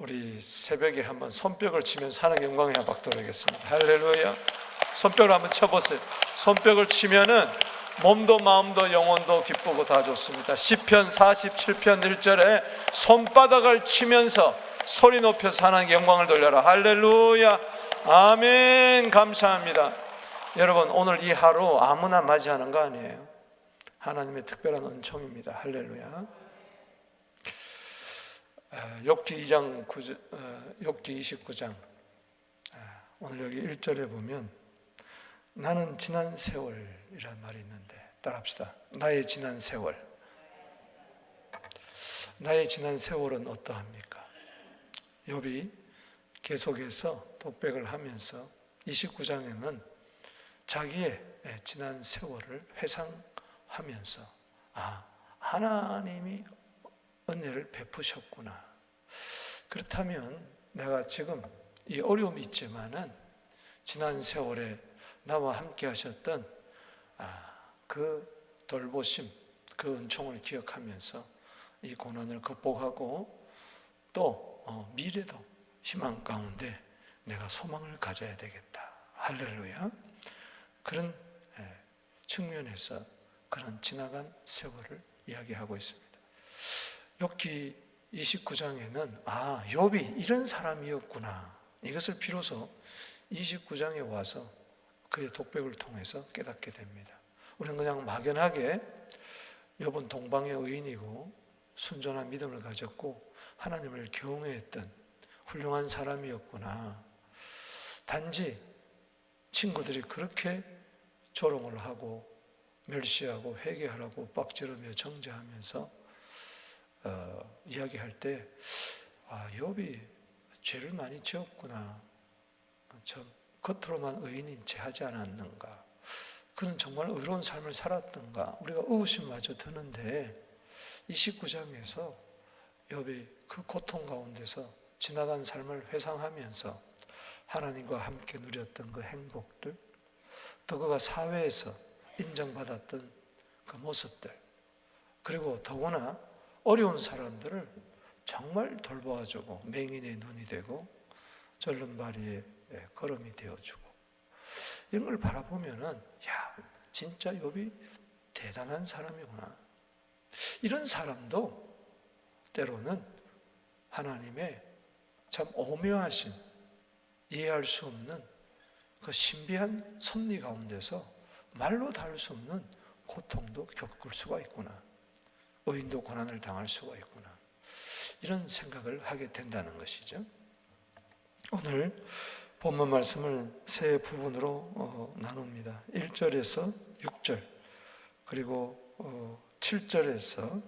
우리 새벽에 한번 손뼉을 치면서 하나님께 영광을 받도록 하겠습니다. 할렐루야. 손뼉을 한번 쳐보세요. 손뼉을 치면은 몸도 마음도 영혼도 기쁘고 다 좋습니다. 시편 47편 1절에 손바닥을 치면서 소리 높여서 하나님께 영광을 돌려라. 할렐루야. 아멘. 감사합니다. 여러분, 오늘 이 하루 아무나 맞이하는 거 아니에요. 하나님의 특별한 은총입니다. 할렐루야. 욥기 29장 오늘 여기 1절에 보면 나는 지난 세월이라는 말이 있는데 따라합시다. 나의 지난 세월. 나의 지난 세월은 어떠합니까? 욥이 계속해서 독백을 하면서 29장에는 자기의 지난 세월을 회상하면서 하나님이 은혜를 베푸셨구나. 그렇다면 내가 지금 이 어려움이 있지만은 지난 세월에 나와 함께 하셨던 그 돌보심, 그 은총을 기억하면서 이 고난을 극복하고 또 미래도 희망 가운데 내가 소망을 가져야 되겠다. 할렐루야. 그런 측면에서 그런 지나간 세월을 이야기하고 있습니다. 욥기 29장에는 욥이 이런 사람이었구나. 이것을 비로소 29장에 와서 그의 독백을 통해서 깨닫게 됩니다. 우리는 그냥 막연하게 욥은 동방의 의인이고 순전한 믿음을 가졌고 하나님을 경외했던 훌륭한 사람이었구나. 단지 친구들이 그렇게 조롱을 하고 멸시하고 회개하라고 빡지르며 정죄하면서 이야기할 때 욥이 죄를 많이 지었구나. 참 겉으로만 의인인 채 하지 않았는가. 그는 정말 의로운 삶을 살았던가. 우리가 의구심마저 드는데 29장에서 욥이 그 고통 가운데서 지나간 삶을 회상하면서 하나님과 함께 누렸던 그 행복들, 또 그가 사회에서 인정받았던 그 모습들, 그리고 더구나 어려운 사람들을 정말 돌보아주고 맹인의 눈이 되고 절름발이의 걸음이 되어주고 이런 걸 바라보면은 진짜 욥이 대단한 사람이구나. 이런 사람도 때로는 하나님의 참 오묘하신 이해할 수 없는 그 신비한 섭리 가운데서 말로 닿을 수 없는 고통도 겪을 수가 있구나. 의인도 고난을 당할 수가 있구나. 이런 생각을 하게 된다는 것이죠. 오늘 본문 말씀을 세 부분으로 나눕니다. 1절에서 6절, 그리고 7절에서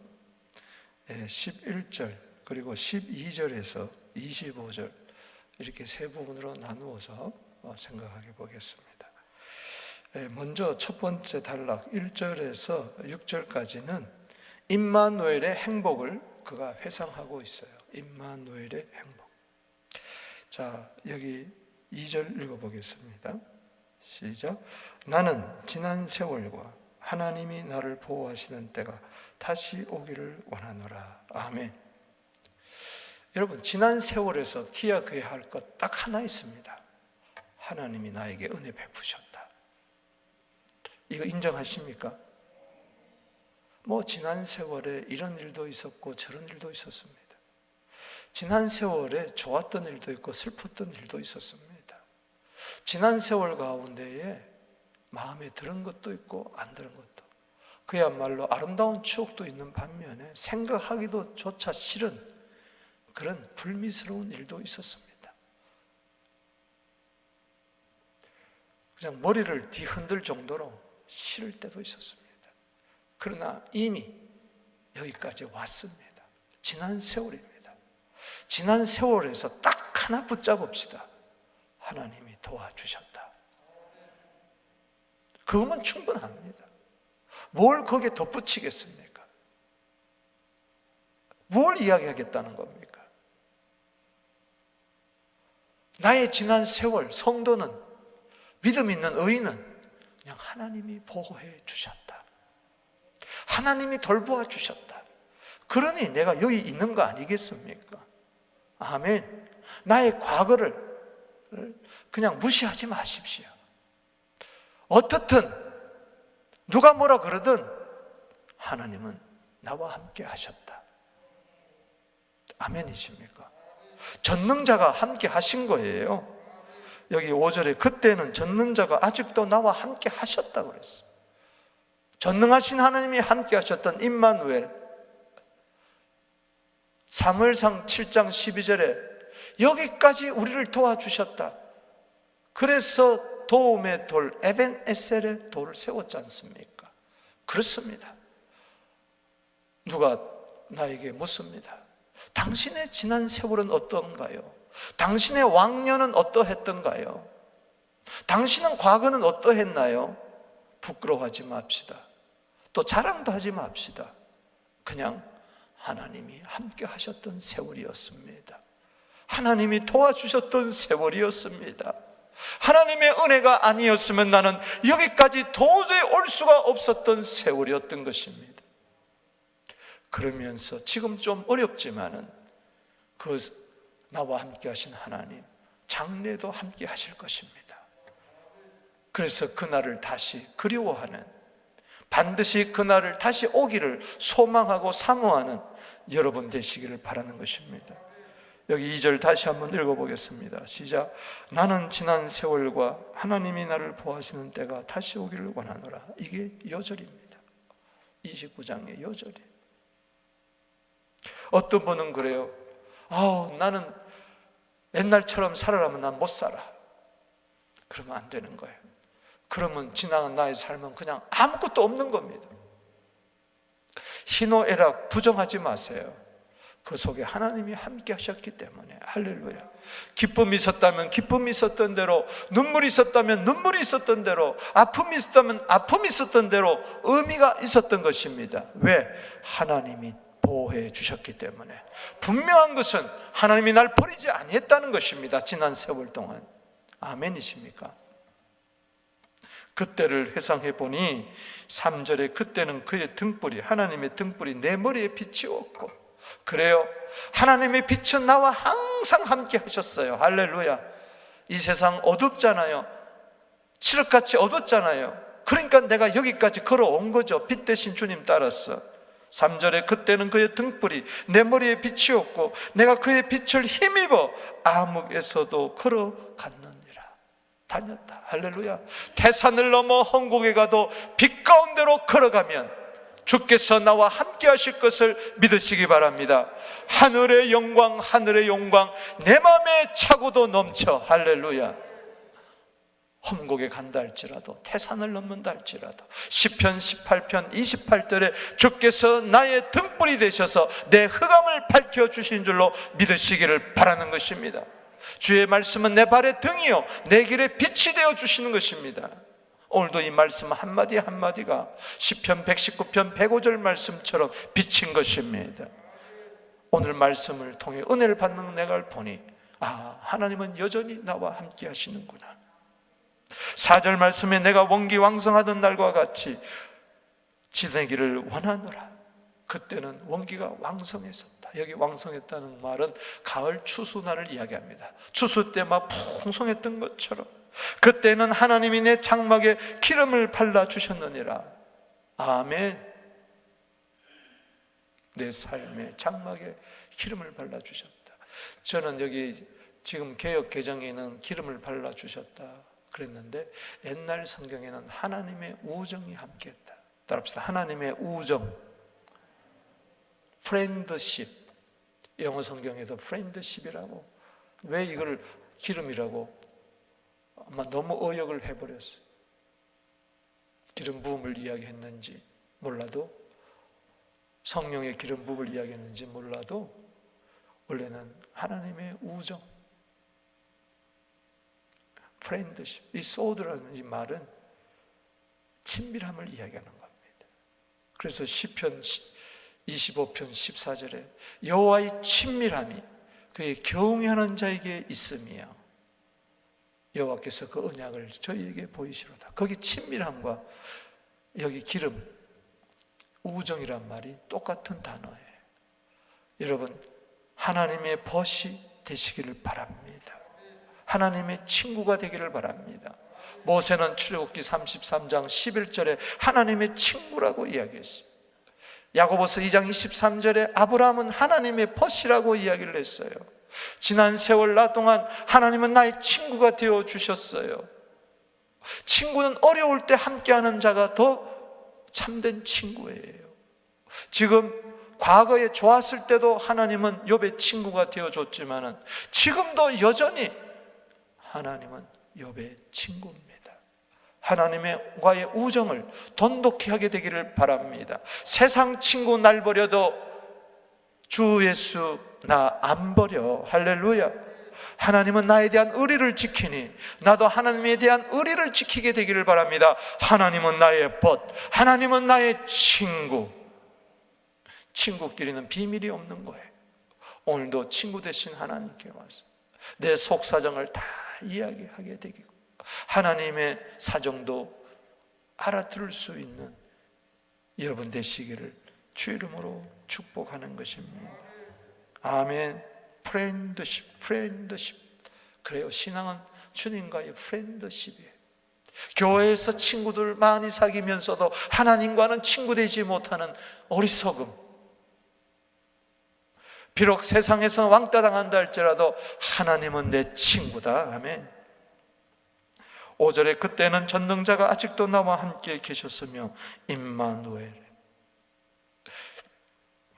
11절, 그리고 12절에서 25절 이렇게 세 부분으로 나누어서 생각해 보겠습니다. 먼저 첫 번째 단락 1절에서 6절까지는 임마누엘의 행복을 그가 회상하고 있어요. 임마누엘의 행복. 자, 여기 2절 읽어보겠습니다. 시작. 나는 지난 세월과 하나님이 나를 보호하시는 때가 다시 오기를 원하노라. 아멘. 여러분, 지난 세월에서 기억해야 할 것 딱 하나 있습니다. 하나님이 나에게 은혜 베푸셨다. 이거 인정하십니까? 지난 세월에 이런 일도 있었고 저런 일도 있었습니다. 지난 세월에 좋았던 일도 있고 슬펐던 일도 있었습니다. 지난 세월 가운데에 마음에 들은 것도 있고 안 들은 것도, 그야말로 아름다운 추억도 있는 반면에 생각하기도 조차 싫은 그런 불미스러운 일도 있었습니다. 그냥 머리를 뒤흔들 정도로 싫을 때도 있었습니다. 그러나 이미 여기까지 왔습니다. 지난 세월입니다. 지난 세월에서 딱 하나 붙잡읍시다. 하나님이 도와주셨다. 그것만 충분합니다. 뭘 거기에 덧붙이겠습니까? 뭘 이야기하겠다는 겁니까? 나의 지난 세월, 성도는, 믿음 있는 의인은 그냥 하나님이 보호해 주셨다. 하나님이 돌보아 주셨다. 그러니 내가 여기 있는 거 아니겠습니까? 아멘. 나의 과거를 그냥 무시하지 마십시오. 어떻든 누가 뭐라 그러든 하나님은 나와 함께 하셨다. 아멘이십니까? 전능자가 함께 하신 거예요. 여기 5절에 그때는 전능자가 아직도 나와 함께 하셨다고 그랬어요. 전능하신 하나님이 함께 하셨던 임마누엘. 사무엘상 7장 12절에 여기까지 우리를 도와주셨다. 그래서 도움의 돌 에벤에셀의 돌을 세웠지 않습니까? 그렇습니다. 누가 나에게 묻습니다. 당신의 지난 세월은 어떤가요? 당신의 왕년은 어떠했던가요? 당신은 과거는 어떠했나요? 부끄러워하지 맙시다. 또 자랑도 하지 맙시다. 그냥 하나님이 함께 하셨던 세월이었습니다. 하나님이 도와주셨던 세월이었습니다. 하나님의 은혜가 아니었으면 나는 여기까지 도저히 올 수가 없었던 세월이었던 것입니다. 그러면서 지금 좀 어렵지만은 그 나와 함께 하신 하나님 장래도 함께 하실 것입니다. 그래서 그날을 다시 그리워하는, 반드시 그날을 다시 오기를 소망하고 사모하는 여러분 되시기를 바라는 것입니다. 여기 2절 다시 한번 읽어보겠습니다. 시작. 나는 지난 세월과 하나님이 나를 보호하시는 때가 다시 오기를 원하노라. 이게 여절입니다. 29장의 여절이. 어떤 분은 그래요. 나는 옛날처럼 살아라면 난 못 살아. 그러면 안 되는 거예요. 그러면 지나간 나의 삶은 그냥 아무것도 없는 겁니다. 희노애락 부정하지 마세요. 그 속에 하나님이 함께 하셨기 때문에. 할렐루야. 기쁨이 있었다면 기쁨이 있었던 대로, 눈물이 있었다면 눈물이 있었던 대로, 아픔이 있었다면 아픔이 있었던 대로 의미가 있었던 것입니다. 왜? 하나님이 보호해 주셨기 때문에. 분명한 것은 하나님이 날 버리지 아니했다는 것입니다. 지난 세월 동안. 아멘이십니까? 그때를 회상해 보니 3절에 그때는 그의 등불이, 하나님의 등불이 내 머리에 비치었고, 그래요, 하나님의 빛은 나와 항상 함께 하셨어요. 할렐루야. 이 세상 어둡잖아요. 칠흑같이 어둡잖아요. 그러니까 내가 여기까지 걸어온 거죠. 빛 대신 주님 따랐어. 3절에 그때는 그의 등불이 내 머리에 비치었고 내가 그의 빛을 힘입어 암흑에서도 걸어갔느니라. 다녔다. 할렐루야. 태산을 넘어 홍곡에 가도 빛 가운데로 걸어가면 주께서 나와 함께 하실 것을 믿으시기 바랍니다. 하늘의 영광, 하늘의 영광, 내 마음에 차고도 넘쳐. 할렐루야. 험곡에 간다 할지라도, 태산을 넘는다 할지라도, 시편 18편 28절에 주께서 나의 등불이 되셔서 내 흑암을 밝혀주신 줄로 믿으시기를 바라는 것입니다. 주의 말씀은 내 발의 등이요 내 길에 빛이 되어 주시는 것입니다. 오늘도 이 말씀 한마디 한마디가 시편 119편 105절 말씀처럼 빛인 것입니다. 오늘 말씀을 통해 은혜를 받는 내가 보니 하나님은 여전히 나와 함께 하시는구나. 4절 말씀에 내가 원기왕성하던 날과 같이 지내기를 원하노라. 그때는 원기가 왕성했었다. 여기 왕성했다는 말은 가을 추수날을 이야기합니다. 추수 때 막 풍성했던 것처럼 그때는 하나님이 내 장막에 기름을 발라주셨느니라. 아멘. 내 삶의 장막에 기름을 발라주셨다. 저는 여기 지금 개역 개정에는 기름을 발라주셨다 그랬는데 옛날 성경에는 하나님의 우정이 함께했다. 따라합시다. 하나님의 우정, 프렌드십. 영어 성경에도 프렌드십이라고. 왜 이걸 기름이라고 아마 너무 어역을 해버렸어요. 기름 부음을 이야기했는지 몰라도, 성령의 기름 부음을 이야기했는지 몰라도 원래는 하나님의 우정, 프렌드십. 이 소드라는 이 말은 친밀함을 이야기하는 겁니다. 그래서 시편 25편 14절에 여호와의 친밀함이 그의 경외하는 자에게 있음이요 여호와께서 그 언약을 저희에게 보이시로다. 거기 친밀함과 여기 기름, 우정이란 말이 똑같은 단어예요. 여러분, 하나님의 벗이 되시기를 바랍니다. 하나님의 친구가 되기를 바랍니다. 모세는 출애굽기 33장 11절에 하나님의 친구라고 이야기했어요. 야고보서 2장 23절에 아브라함은 하나님의 벗이라고 이야기를 했어요. 지난 세월 나 동안 하나님은 나의 친구가 되어 주셨어요. 친구는 어려울 때 함께하는 자가 더 참된 친구예요. 지금 과거에 좋았을 때도 하나님은 욥의 친구가 되어줬지만 지금도 여전히 하나님은 욥의 친구입니다. 하나님과의 우정을 돈독히 하게 되기를 바랍니다. 세상 친구 날 버려도 주 예수 나 안 버려. 할렐루야. 하나님은 나에 대한 의리를 지키니 나도 하나님에 대한 의리를 지키게 되기를 바랍니다. 하나님은 나의 벗, 하나님은 나의 친구. 친구끼리는 비밀이 없는 거예요. 오늘도 친구 되신 하나님께 와서 내 속사정을 다 이야기하게 되고 하나님의 사정도 알아들을 수 있는 여러분 되시기를 주 이름으로 축복하는 것입니다. 아멘. 프렌드십. 그래요. 신앙은 주님과의 프렌드십이에요. 교회에서 친구들 많이 사귀면서도 하나님과는 친구 되지 못하는 어리석음. 비록 세상에서는 왕따 당한다 할지라도 하나님은 내 친구다. 아멘. 5절에 그때는 전능자가 아직도 나와 함께 계셨으며 임마누엘,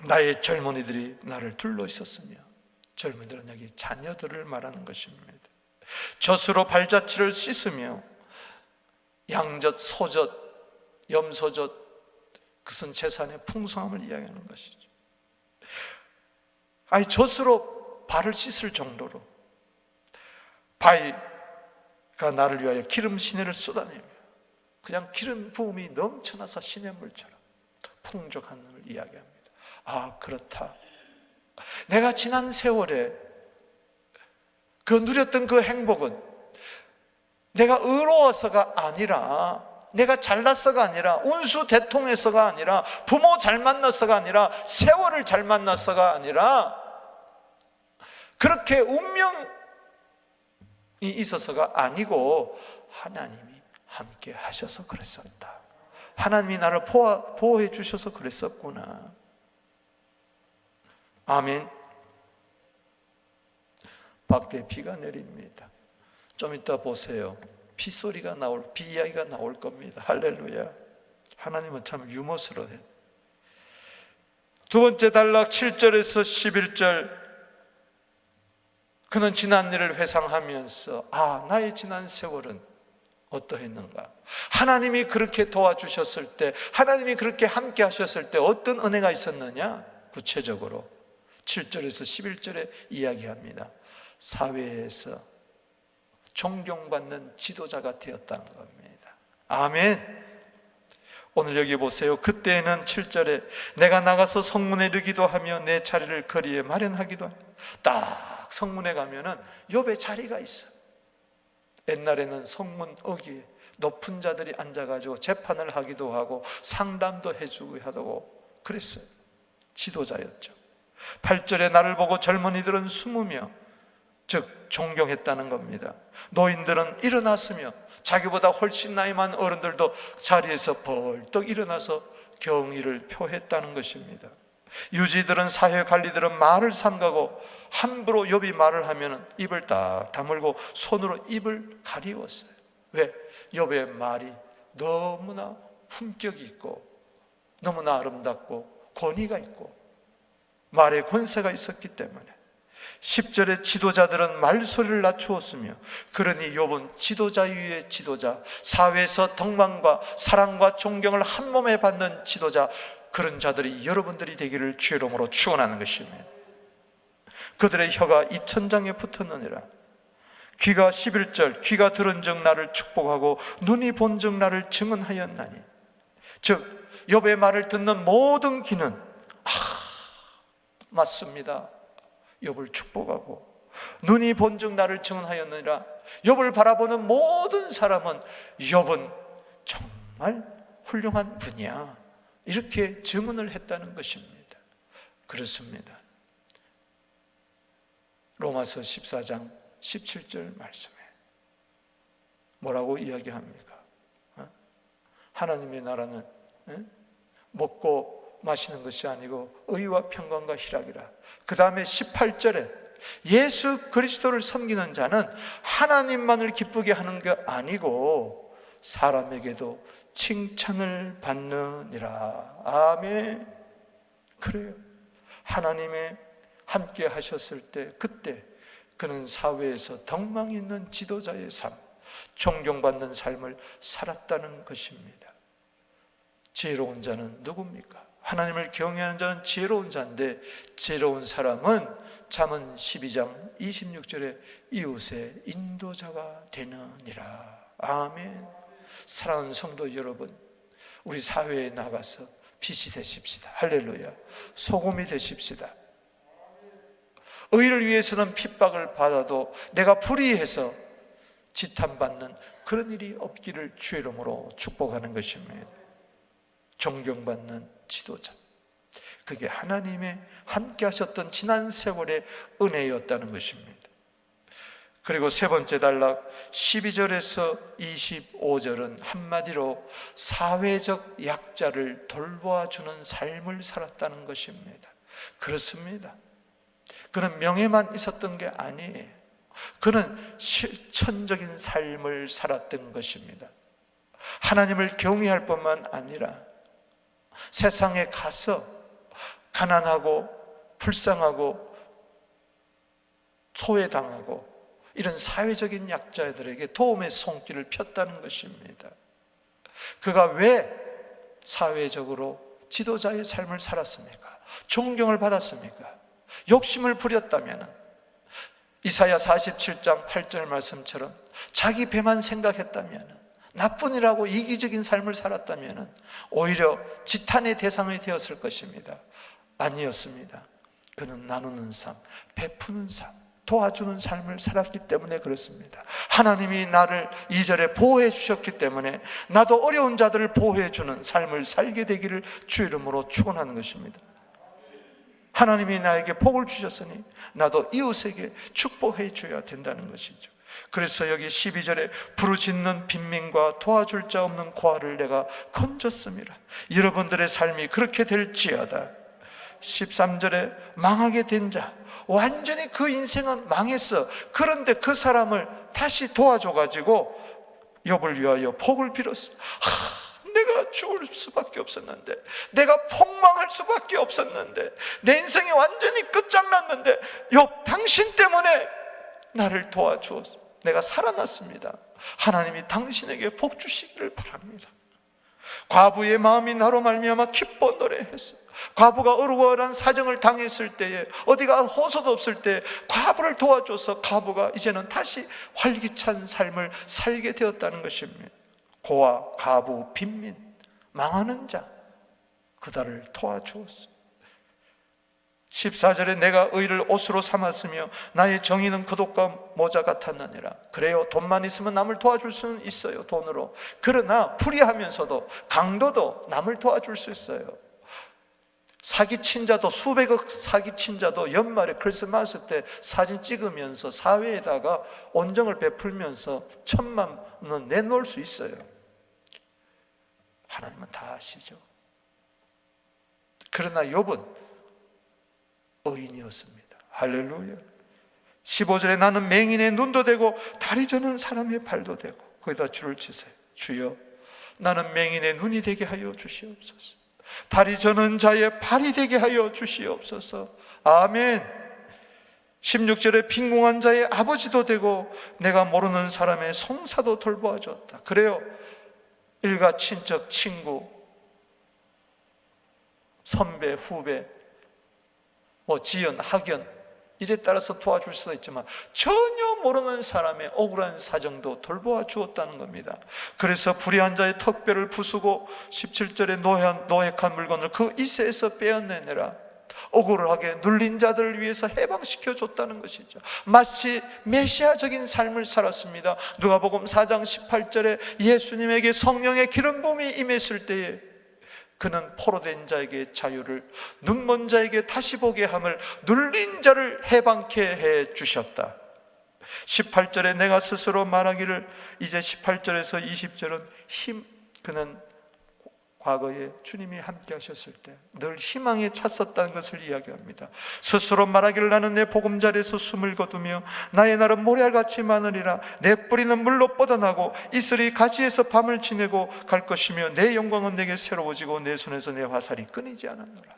나의 젊은이들이 나를 둘러 있었으며. 젊은이들은 여기 자녀들을 말하는 것입니다. 젖으로 발자취를 씻으며 양젖, 소젖, 염소젖, 그것은 재산의 풍성함을 이야기하는 것이죠. 아니 젖으로 발을 씻을 정도로 바위가 나를 위하여 기름 시내를 쏟아내며 그냥 기름 부음이 넘쳐나서 시냇물처럼 풍족함을 이야기합니다. 아, 그렇다. 내가 지난 세월에 그 누렸던 그 행복은 내가 의로워서가 아니라, 내가 잘났어가 아니라, 운수 대통해서가 아니라, 부모 잘 만났어가 아니라, 세월을 잘 만났어가 아니라, 그렇게 운명이 있어서가 아니고 하나님이 함께 하셔서 그랬었다. 하나님이 나를 보호해 주셔서 그랬었구나. 아멘. 밖에 비가 내립니다. 좀 이따 보세요. 비 이야기가 나올 겁니다. 할렐루야. 하나님은 참 유머스러워요. 두 번째 단락 7절에서 11절. 그는 지난 일을 회상하면서 나의 지난 세월은 어떠했는가? 하나님이 그렇게 도와주셨을 때, 하나님이 그렇게 함께 하셨을 때 어떤 은혜가 있었느냐? 구체적으로 7절에서 11절에 이야기합니다. 사회에서 존경받는 지도자가 되었다는 겁니다. 아멘. 오늘 여기 보세요. 그때는 7절에 내가 나가서 성문에 이르기도 하며 내 자리를 거리에 마련하기도 하며. 딱 성문에 가면은 욥의 자리가 있어. 옛날에는 성문 어귀에 높은 자들이 앉아가지고 재판을 하기도 하고 상담도 해주고 하고 그랬어요. 지도자였죠. 8절에 나를 보고 젊은이들은 숨으며, 즉 존경했다는 겁니다. 노인들은 일어났으며 자기보다 훨씬 나이 많은 어른들도 자리에서 벌떡 일어나서 경의를 표했다는 것입니다. 유지들은, 사회 관리들은 말을 삼가고 함부로 욥이 말을 하면 입을 딱 다물고 손으로 입을 가리웠어요. 왜? 욥의 말이 너무나 품격이 있고 너무나 아름답고 권위가 있고 말에 권세가 있었기 때문에. 10절에 지도자들은 말소리를 낮추었으며, 그러니 욥은 지도자 위의 지도자, 사회에서 덕망과 사랑과 존경을 한 몸에 받는 지도자, 그런 자들이 여러분들이 되기를 주의 이름으로 축원하는 것입니다. 그들의 혀가 이천장에 붙었느니라. 귀가 11절 귀가 들은즉 나를 축복하고 눈이 본즉 나를 증언하였나니. 즉 욥의 말을 듣는 모든 귀는 맞습니다. 욥을 축복하고 눈이 본즉 나를 증언하였느니라. 욥을 바라보는 모든 사람은 욥은 정말 훌륭한 분이야, 이렇게 증언을 했다는 것입니다. 그렇습니다. 로마서 14장 17절 말씀에 뭐라고 이야기합니까? 하나님의 나라는 먹고 마시는 것이 아니고 의와 평강과 희락이라. 그 다음에 18절에 예수 그리스도를 섬기는 자는 하나님만을 기쁘게 하는 게 아니고 사람에게도 칭찬을 받느니라. 아멘. 그래요. 하나님의 함께 하셨을 때, 그때 그는 사회에서 덕망 있는 지도자의 삶, 존경받는 삶을 살았다는 것입니다. 지혜로운 자는 누굽니까? 하나님을 경외하는 자는 지혜로운 자인데, 지혜로운 사람은 잠언 12장 26절에 이웃의 인도자가 되느니라. 아멘. 사랑하는 성도 여러분, 우리 사회에 나가서 빛이 되십시다. 할렐루야. 소금이 되십시다. 의를 위해서는 핍박을 받아도 내가 불의해서 지탄받는 그런 일이 없기를 주의 이름으로 축복하는 것입니다. 존경받는 지도자, 그게 하나님의 함께 하셨던 지난 세월의 은혜였다는 것입니다. 그리고 세 번째 단락 12절에서 25절은 한마디로 사회적 약자를 돌보아주는 삶을 살았다는 것입니다. 그렇습니다. 그는 명예만 있었던 게 아니에요. 그는 실천적인 삶을 살았던 것입니다. 하나님을 경외할 뿐만 아니라 세상에 가서 가난하고 불쌍하고 소외당하고 이런 사회적인 약자들에게 도움의 손길을 폈다는 것입니다. 그가 왜 사회적으로 지도자의 삶을 살았습니까? 존경을 받았습니까? 욕심을 부렸다면 이사야 47장 8절 말씀처럼 자기 배만 생각했다면, 나쁜 일하고 이기적인 삶을 살았다면 오히려 지탄의 대상이 되었을 것입니다. 아니었습니다. 그는 나누는 삶, 베푸는 삶, 도와주는 삶을 살았기 때문에 그렇습니다. 하나님이 나를 2절에 보호해 주셨기 때문에 나도 어려운 자들을 보호해 주는 삶을 살게 되기를 주 이름으로 축원하는 것입니다. 하나님이 나에게 복을 주셨으니 나도 이웃에게 축복해 줘야 된다는 것이죠. 그래서 여기 12절에 부르짖는 빈민과 도와줄 자 없는 고아를 내가 건졌음이라. 여러분들의 삶이 그렇게 될지어다. 13절에 망하게 된 자, 완전히 그 인생은 망했어. 그런데 그 사람을 다시 도와줘가지고 욥을 위하여 복을 빌었어. 내가 죽을 수밖에 없었는데, 내가 폭망할 수밖에 없었는데, 내 인생이 완전히 끝장났는데 욥 당신 때문에 나를 도와주었어. 내가 살아났습니다. 하나님이 당신에게 복 주시기를 바랍니다. 과부의 마음이 나로 말미암아 기뻐 노래했어. 과부가 어려워한 사정을 당했을 때에, 어디가 호소도 없을 때 과부를 도와줘서 과부가 이제는 다시 활기찬 삶을 살게 되었다는 것입니다. 고아, 과부, 빈민, 망하는 자, 그들을 도와주었어. 14절에 내가 의를 옷으로 삼았으며 나의 정의는 겉옷과 모자 같았느니라. 그래요, 돈만 있으면 남을 도와줄 수는 있어요, 돈으로. 그러나 불의하면서도 강도도 남을 도와줄 수 있어요. 사기친 자도, 수백억 사기친 자도 연말에 크리스마스 때 사진 찍으면서 사회에다가 온정을 베풀면서 1,000만 원 내놓을 수 있어요. 하나님은 다 아시죠. 그러나 욥은 의인이었습니다. 할렐루야. 15절에 나는 맹인의 눈도 되고 다리 저는 사람의 발도 되고, 거기다 줄을 치세요. 주여, 나는 맹인의 눈이 되게 하여 주시옵소서. 다리 저는 자의 발이 되게 하여 주시옵소서. 아멘. 16절에 빈궁한 자의 아버지도 되고 내가 모르는 사람의 송사도 돌보아 줬다. 그래요, 일가 친척, 친구, 선배, 후배, 지연, 학연, 일에 따라서 도와줄 수도 있지만 전혀 모르는 사람의 억울한 사정도 돌보아 주었다는 겁니다. 그래서 불의한 자의 턱뼈를 부수고 17절에 노획한 물건을 그 이새에서 빼어내느라 억울하게 눌린 자들을 위해서 해방시켜 줬다는 것이죠. 마치 메시아적인 삶을 살았습니다. 누가복음 4장 18절에 예수님에게 성령의 기름 부음이 임했을 때에 그는 포로된 자에게 자유를, 눈먼 자에게 다시 보게 함을, 눌린 자를 해방케 해 주셨다. 18절에 내가 스스로 말하기를, 이제 18절에서 20절은 그는 과거에 주님이 함께 하셨을 때 늘 희망에 찼었다는 것을 이야기합니다. 스스로 말하기를, 나는 내 보금자리에서 숨을 거두며 나의 날은 모래알같이 많으리라. 내 뿌리는 물로 뻗어나고 이슬이 가지에서 밤을 지내고 갈 것이며 내 영광은 내게 새로워지고 내 손에서 내 화살이 끊이지 않았노라.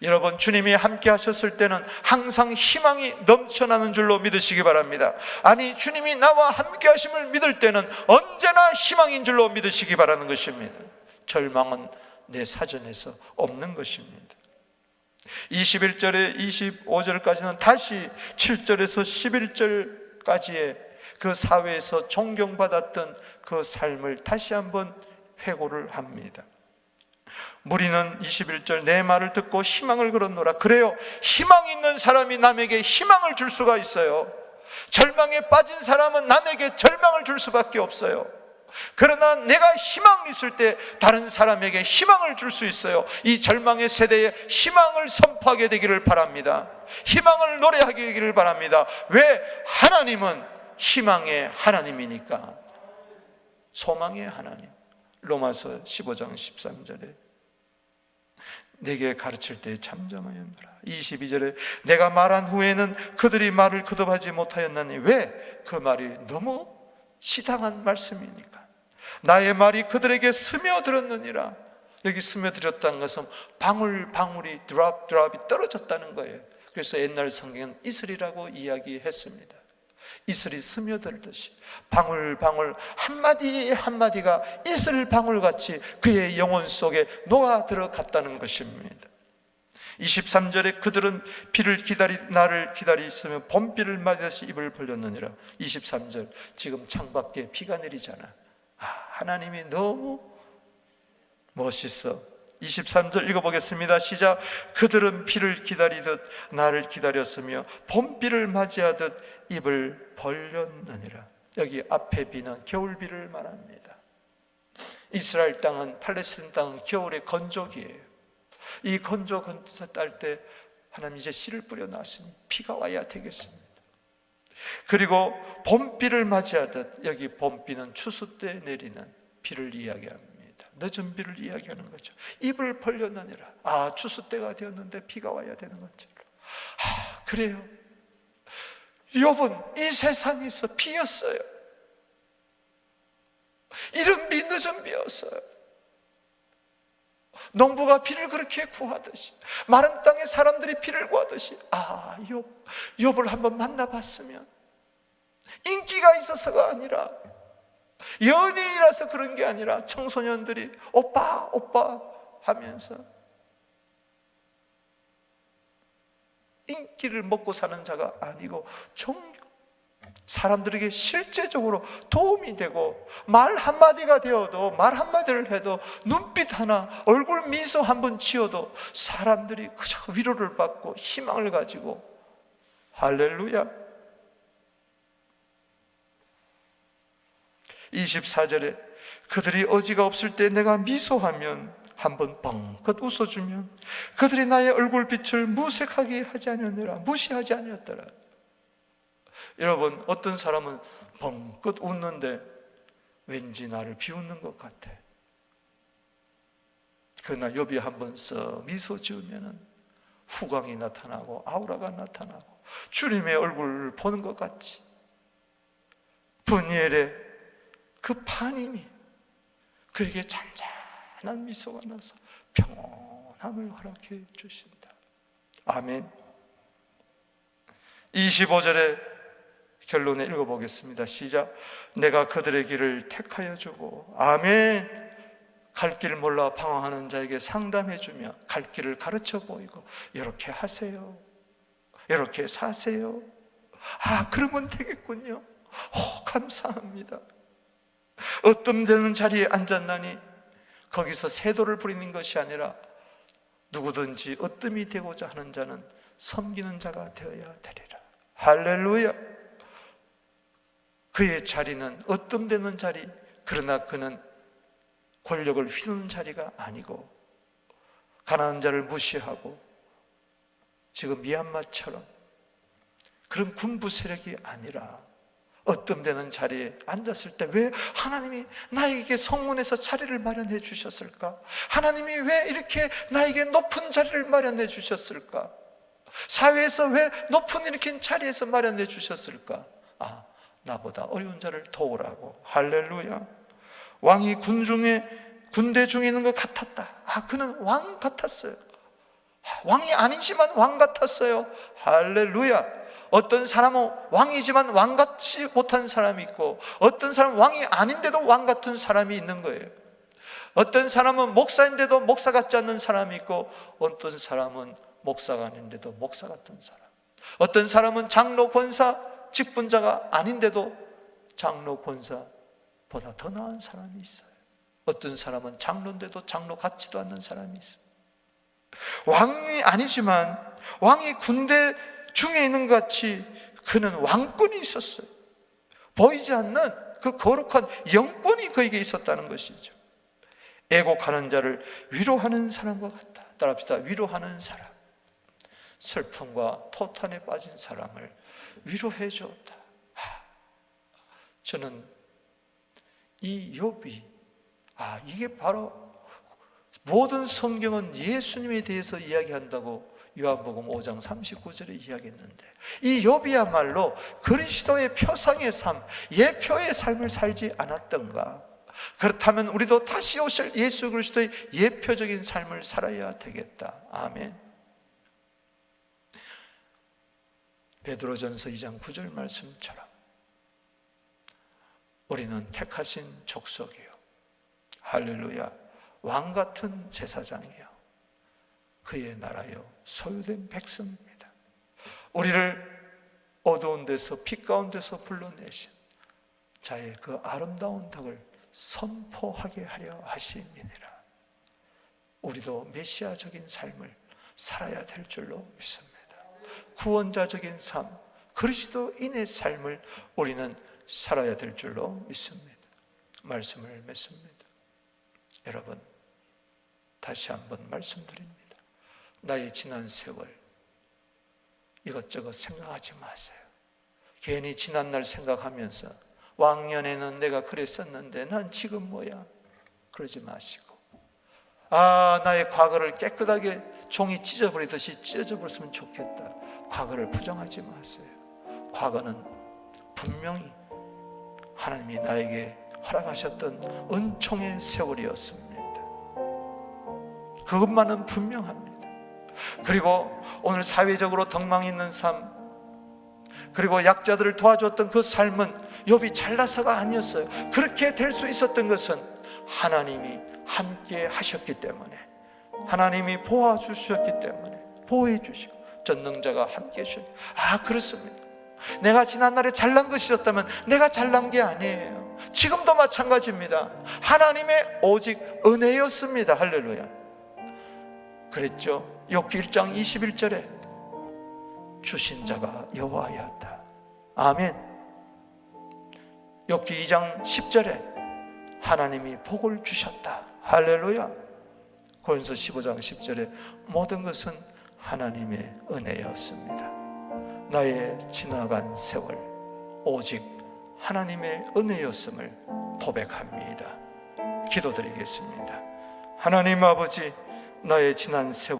여러분, 주님이 함께 하셨을 때는 항상 희망이 넘쳐나는 줄로 믿으시기 바랍니다. 아니, 주님이 나와 함께 하심을 믿을 때는 언제나 희망인 줄로 믿으시기 바라는 것입니다. 절망은 내 사전에서 없는 것입니다. 21절에 25절까지는 다시 7절에서 11절까지의 그 사회에서 존경받았던 그 삶을 다시 한번 회고를 합니다. 무리는 21절, 내 말을 듣고 희망을 걸었노라. 그래요, 희망 있는 사람이 남에게 희망을 줄 수가 있어요. 절망에 빠진 사람은 남에게 절망을 줄 수밖에 없어요. 그러나 내가 희망이 있을 때 다른 사람에게 희망을 줄 수 있어요. 이 절망의 세대에 희망을 선포하게 되기를 바랍니다. 희망을 노래하게 되기를 바랍니다. 왜? 하나님은 희망의 하나님이니까. 소망의 하나님. 로마서 15장 13절에 내게 가르칠 때 잠잠하였노라. 22절에 내가 말한 후에는 그들이 말을 거듭하지 못하였나니, 왜? 그 말이 너무 지당한 말씀이니까. 나의 말이 그들에게 스며들었느니라. 여기 스며들었다는 것은 방울방울이 드랍이 떨어졌다는 거예요. 그래서 옛날 성경은 이슬이라고 이야기했습니다. 이슬이 스며들듯이 방울방울 한마디 한마디가 이슬방울같이 그의 영혼 속에 녹아 들어갔다는 것입니다. 23절에 그들은 나를 기다리시며 봄비를 맞이하시 입을 벌렸느니라. 23절, 지금 창밖에 비가 내리잖아. 하나님이 너무 멋있어. 23절 읽어보겠습니다. 시작. 그들은 비를 기다리듯 나를 기다렸으며 봄비를 맞이하듯 입을 벌렸느니라. 여기 앞에 비는 겨울비를 말합니다. 이스라엘 땅은, 팔레스틴 땅은 겨울의 건조기예요. 이 건조 딸 때 하나님 이제 씨를 뿌려 놨으니 비가 와야 되겠습니다. 그리고 봄비를 맞이하듯, 여기 봄비는 추수 때 내리는 비를 이야기합니다. 늦은 비를 이야기하는 거죠. 입을 벌렸느니라. 추수 때가 되었는데 비가 와야 되는 거죠. 그래요. 욥은 이 세상에서 비였어요. 이른 비, 늦은 비였어요. 농부가 비를 그렇게 구하듯이, 마른 땅에 사람들이 비를 구하듯이, 욥을 한번 만나봤으면, 인기가 있어서가 아니라, 연예인이라서 그런 게 아니라, 청소년들이 오빠 오빠 하면서 인기를 먹고 사는 자가 아니고 사람들에게 실제적으로 도움이 되고, 말 한마디가 되어도, 말 한마디를 해도, 눈빛 하나, 얼굴 미소 한번 지어도 사람들이 그저 위로를 받고 희망을 가지고, 할렐루야. 24절에 그들이 어지가 없을 때 내가 미소하면, 한번 뻥긋 웃어주면 그들이 나의 얼굴빛을 무색하게 하지 아니하느라, 무시하지 아니하더라. 여러분, 어떤 사람은 뻥긋 웃는데 왠지 나를 비웃는 것 같아. 그러나 욥이 한번 썩 미소 지으면 후광이 나타나고 아우라가 나타나고 주님의 얼굴을 보는 것 같지. 분이엘의 그 파님이 그에게 잔잔한 미소가 나서 평온함을 허락해 주신다. 아멘. 25절에 결론에 읽어보겠습니다. 시작. 내가 그들의 길을 택하여 주고, 아멘. 갈 길 몰라 방황하는 자에게 상담해 주며 갈 길을 가르쳐 보이고, 이렇게 하세요, 이렇게 사세요. 그러면 되겠군요. 감사합니다. 어떤 자리에 앉았나니 거기서 세도를 부리는 것이 아니라, 누구든지 어뜸이 되고자 하는 자는 섬기는 자가 되어야 되리라. 할렐루야. 그의 자리는 어뜸되는 자리, 그러나 그는 권력을 휘두르는 자리가 아니고 가난한 자를 무시하고 지금 미얀마처럼 그런 군부 세력이 아니라 어떤 데는 자리에 앉았을 때 왜 하나님이 나에게 성문에서 자리를 마련해 주셨을까? 하나님이 왜 이렇게 나에게 높은 자리를 마련해 주셨을까? 사회에서 왜 높은 이렇게 자리에서 마련해 주셨을까? 나보다 어려운 자를 도우라고. 할렐루야. 왕이 군대 중에 있는 것 같았다. 그는 왕 같았어요. 왕이 아니지만 왕 같았어요. 할렐루야. 어떤 사람은 왕이지만 왕 같지 못한 사람이 있고, 어떤 사람은 왕이 아닌데도 왕 같은 사람이 있는 거예요. 어떤 사람은 목사인데도 목사 같지 않는 사람이 있고, 어떤 사람은 목사가 아닌데도 목사 같은 사람, 어떤 사람은 장로 권사 직분자가 아닌데도 장로 권사보다 더 나은 사람이 있어요. 어떤 사람은 장로인데도 장로 같지도 않는 사람이 있어요. 왕이 아니지만 왕이 군대 중에 있는 것 같이 그는 왕권이 있었어요. 보이지 않는 그 거룩한 영권이 그에게 있었다는 것이죠. 애곡하는 자를 위로하는 사람과 같다. 따라합시다. 위로하는 사람. 슬픔과 토탄에 빠진 사람을 위로해 줬다. 저는 이 욥이 이게 바로 모든 성경은 예수님에 대해서 이야기한다고 요한복음 5장 39절에 이야기했는데, 이 욥이야말로 그리스도의 표상의 삶, 예표의 삶을 살지 않았던가? 그렇다면 우리도 다시 오실 예수 그리스도의 예표적인 삶을 살아야 되겠다. 아멘. 베드로전서 2장 9절 말씀처럼 우리는 택하신 족속이요, 할렐루야, 왕같은 제사장이요, 그의 나라요, 소유된 백성입니다. 우리를 어두운 데서 빛 가운데서 불러내신 자의 그 아름다운 덕을 선포하게 하려 하심이니라. 우리도 메시아적인 삶을 살아야 될 줄로 믿습니다. 구원자적인 삶, 그리스도인의 삶을 우리는 살아야 될 줄로 믿습니다. 말씀을 맺습니다. 여러분, 다시 한번 말씀드립니다. 나의 지난 세월 이것저것 생각하지 마세요. 괜히 지난날 생각하면서 왕년에는 내가 그랬었는데 난 지금 뭐야? 그러지 마시고, 나의 과거를 깨끗하게 종이 찢어버리듯이 찢어져 버렸으면 좋겠다. 과거를 부정하지 마세요. 과거는 분명히 하나님이 나에게 허락하셨던 은총의 세월이었습니다. 그것만은 분명합니다. 그리고 오늘 사회적으로 덕망 있는 삶, 그리고 약자들을 도와줬던 그 삶은 욥이 잘나서가 아니었어요. 그렇게 될 수 있었던 것은 하나님이 함께 하셨기 때문에, 하나님이 도와주셨기 때문에, 보호해 주시고 전능자가 함께 해주셨기. 그렇습니다. 내가 지난날에 잘난 것이었다면 내가 잘난 게 아니에요. 지금도 마찬가지입니다. 하나님의 오직 은혜였습니다. 할렐루야. 그랬죠. 욥기 1장 21절에 주신 자가 여호와였다. 아멘. 욥기 2장 10절에 하나님이 복을 주셨다. 할렐루야. 고린도서 15장 10절에 모든 것은 하나님의 은혜였습니다. 나의 지나간 세월 오직 하나님의 은혜였음을 고백합니다. 기도드리겠습니다. 하나님 아버지, 나의 지난 세월